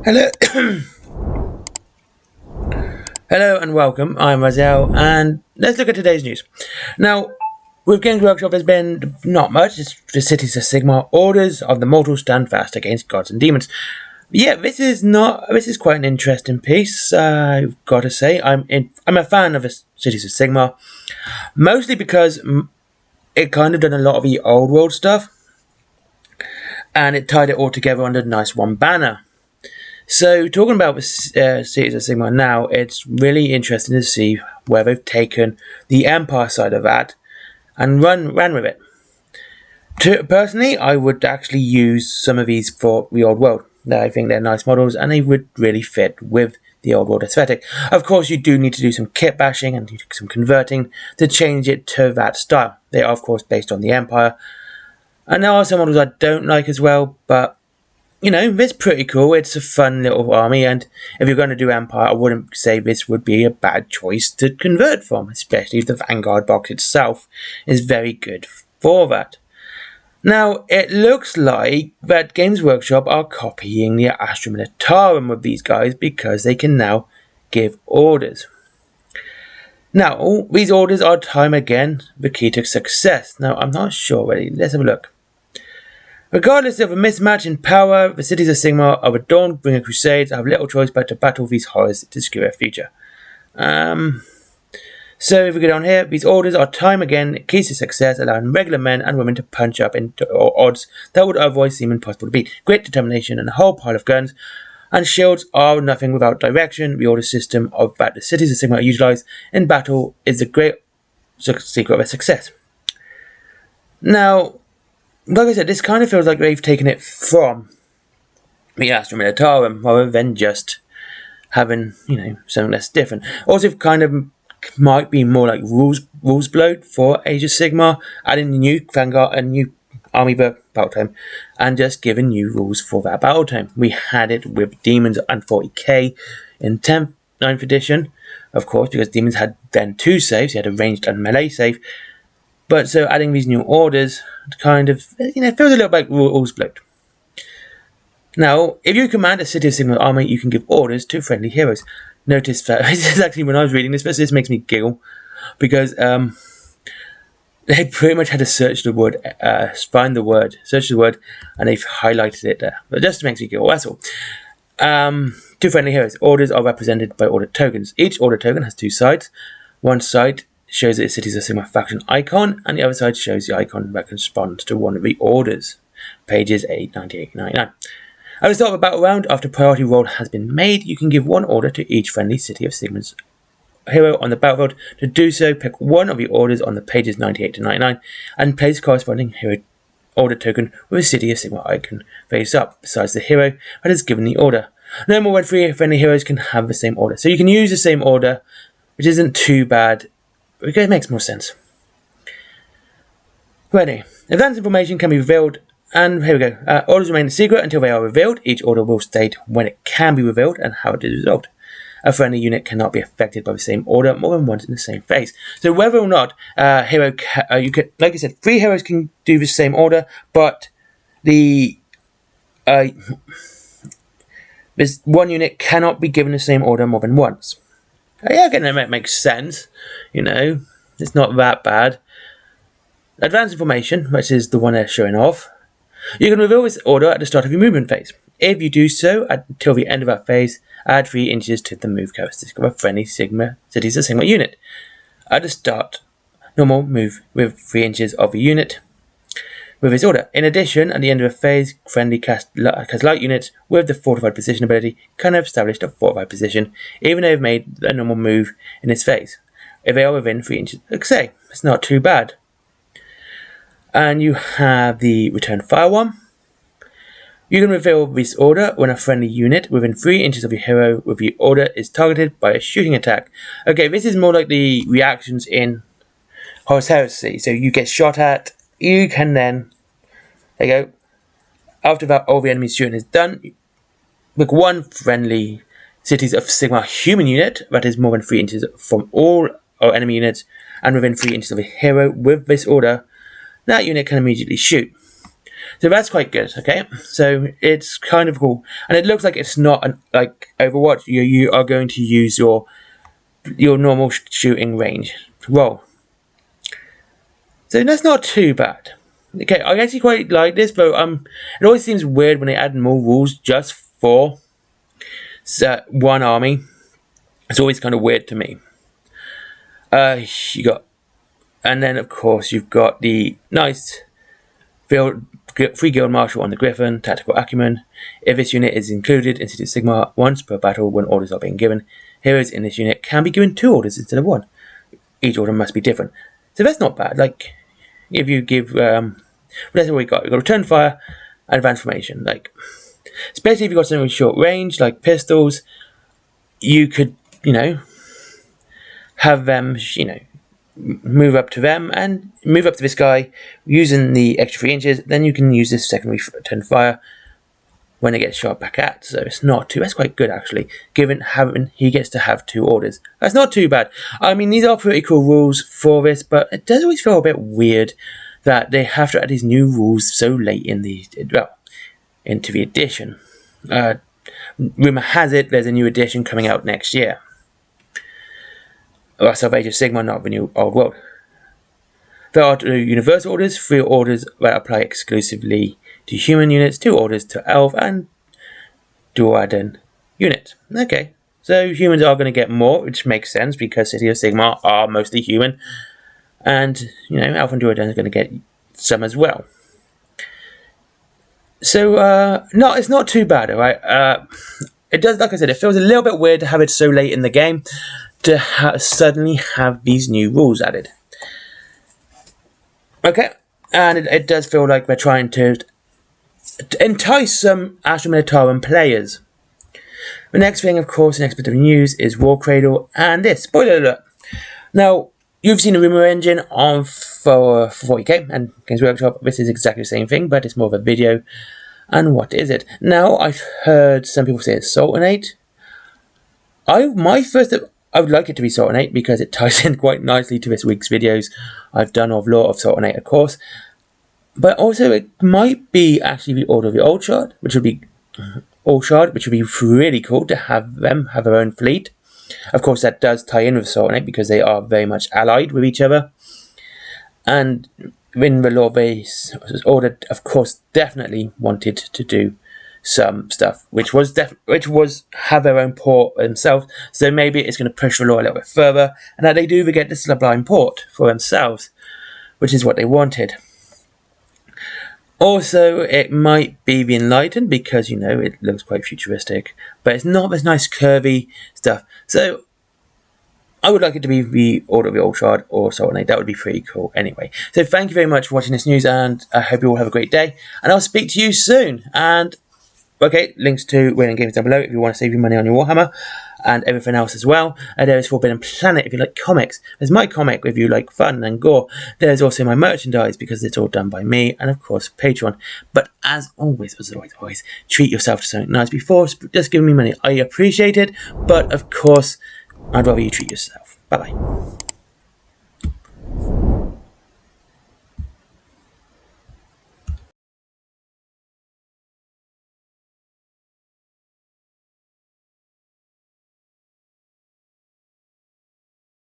Hello, hello and welcome. I'm Razel, and let's look at today's news. Now, with Games Workshop, there's been not much. It's the cities of Sigmar. Orders of the mortal stand fast against gods and demons. Yeah, this is quite an interesting piece. I've got to say, I'm a fan of the cities of Sigmar, mostly because it kind of done a lot of the old world stuff, and it tied it all together under a nice one banner. So, talking about the cities of Sigmar now, it's really interesting to see where they've taken the Empire side of that and ran with it. Personally, I would actually use some of these for the old world. I think they're nice models and they would really fit with the old world aesthetic. Of course, you do need to do some kit bashing and some converting to change it to that style. They are, of course, based on the Empire. And there are some models I don't like as well, but you know, it's pretty cool. It's a fun little army, and if you're going to do Empire, I wouldn't say this would be a bad choice to convert from, especially if the Vanguard box itself is very good for that. Now, it looks like that Games Workshop are copying the Astra Militarum with these guys because they can now give orders. Now, these orders are time again the key to success. Now, I'm not sure really. Let's have a look. Regardless of a mismatch in power, the cities of Sigmar are adorned, bring a crusade, have little choice but to battle these horrors to secure a future. So if we go down here, these orders are time again keys to success, allowing regular men and women to punch up into odds that would otherwise seem impossible to beat. Great determination and a whole pile of guns, and shields are nothing without direction. The order system of that the cities of Sigmar are utilized in battle is the great secret of their success. Now, like I said, this kind of feels like they've taken it from the Astra Militarum rather than just having, you know, something less different. Also, it kind of might be more like rules bloat for Age of Sigmar, adding a new Vanguard, a new army battle time, and just giving new rules for that battle time. We had it with Demons and 40k in 9th edition, of course, because Demons had then 2 saves, you had a ranged and melee save. But so adding these new orders kind of, you know, feels a little bit like rules bloat. Now, if you command a City of Sigmar army, you can give orders to friendly heroes. Notice that this is actually when I was reading this, but this makes me giggle because they pretty much had to search the word, search the word, and they've highlighted it there. But just makes me giggle. That's all. To friendly heroes, orders are represented by order tokens. Each order token has 2 sides. One side shows that the Cities of Sigmar faction icon, and the other side shows the icon that corresponds to one of the orders. Pages 898 99. At the start of a battle round, after priority roll has been made, you can give 1 order to each friendly City of Sigmar's hero on the battlefield. To do so, pick one of the orders on the pages 98 to 99 and place corresponding hero order token with a City of Sigmar icon face up, besides the hero that has given the order. No more than 3 friendly heroes can have the same order. So you can use the same order, which isn't too bad. It makes more sense. Ready. Advanced information can be revealed, and here we go. Orders remain a secret until they are revealed. Each order will state when it can be revealed and how it is resolved. A friendly unit cannot be affected by the same order more than once in the same phase. So whether or not you can, like I said, 3 heroes can do the same order, but this one unit cannot be given the same order more than once. Yeah, again, that makes sense. You know, it's not that bad. Advanced information, which is the one they're showing off. You can reveal this order at the start of your movement phase. If you do so until the end of that phase, add 3 inches to the move characteristic of a friendly Cities of Sigmar unit. At the start, normal move with 3 inches of the unit with this order. In addition, at the end of a phase, friendly cast light units with the fortified position ability can have established a fortified position, even though they've made a normal move in this phase, if they are within 3 inches. Okay, it's not too bad. And you have the return fire one. You can reveal this order when a friendly unit within 3 inches of your hero with the order is targeted by a shooting attack. Okay, this is more like the reactions in Horus Heresy. So you get shot at, you can then, there you go, after that all the enemy's shooting is done, pick 1 friendly Cities of Sigmar human unit that is more than 3 inches from all our enemy units and within 3 inches of a hero with this order. That unit can immediately shoot. So that's quite good, okay? So it's kind of cool. And it looks like it's not like Overwatch. You are going to use your normal shooting range. Roll. So that's not too bad. Okay, I actually quite like this, but it always seems weird when they add more rules just for one army. It's always kind of weird to me. And then of course you've got the nice free guild marshal on the Griffin, tactical acumen. If this unit is included in City of Sigmar once per battle when orders are being given, heroes in this unit can be given 2 orders instead of 1. Each order must be different. So that's not bad. Like, if you give, that's what we got. We've got return fire and advanced formation. Like, especially if you've got something with short range, like pistols, you could, have them, move up to them and move up to this guy using the extra 3 inches. Then you can use this secondary return fire when it gets shot back at. So it's not too. That's quite good actually. Given he gets to have 2 orders. That's not too bad. I mean, these are pretty cool rules for this, but it does always feel a bit weird that they have to add these new rules so late in into the edition. Rumor has it there's a new edition coming out next year. So Age of Sigmar, not the new Old World. There are 2 universal orders, 3 orders that apply exclusively to human units, 2 orders to elf, and Duadan unit. Okay, so humans are going to get more, which makes sense because City of Sigmar are mostly human, and elf and Duadan are going to get some as well. So it's not too bad, alright. It does, like I said, it feels a little bit weird to have it so late in the game to suddenly have these new rules added. Okay, and it does feel like they're trying to entice some Astra Militarum players. The next thing, of course, the next bit of news is WARCRADLE and this. Spoiler alert. Now, you've seen the rumor engine for 40k and Games Workshop. This is exactly the same thing, but it's more of a video. And what is it? Now, I've heard some people say it's Sultanate. I would like it to be Sultanate because it ties in quite nicely to this week's videos I've done of Lore of Sultanate, of course. But also, it might be actually the Order of the Old Shard, which would be really cool to have them have their own fleet. Of course, that does tie in with Sultanate because they are very much allied with each other. And in the Lore base, Order, of course, definitely wanted to do some stuff, which was have their own port themselves. So maybe it's going to push the Lore a little bit further, and that they do get the Sublime port for themselves, which is what they wanted. Also, it might be the Enlightened because it looks quite futuristic, but it's not this nice curvy stuff. So I would like it to be the Order of the Old Shard or Sultanate. That would be pretty cool anyway. So thank you very much for watching this news, and I hope you all have a great day, and I'll speak to you soon. And okay, links to Wayland Games down below if you want to save your money on your Warhammer and everything else as well. There is Forbidden Planet if you like comics. There's my comic if you like fun and gore. There's also my merchandise because it's all done by me, and of course Patreon. But as always, treat yourself to something nice before just giving me money. I appreciate it, but of course I'd rather you treat yourself. Bye bye.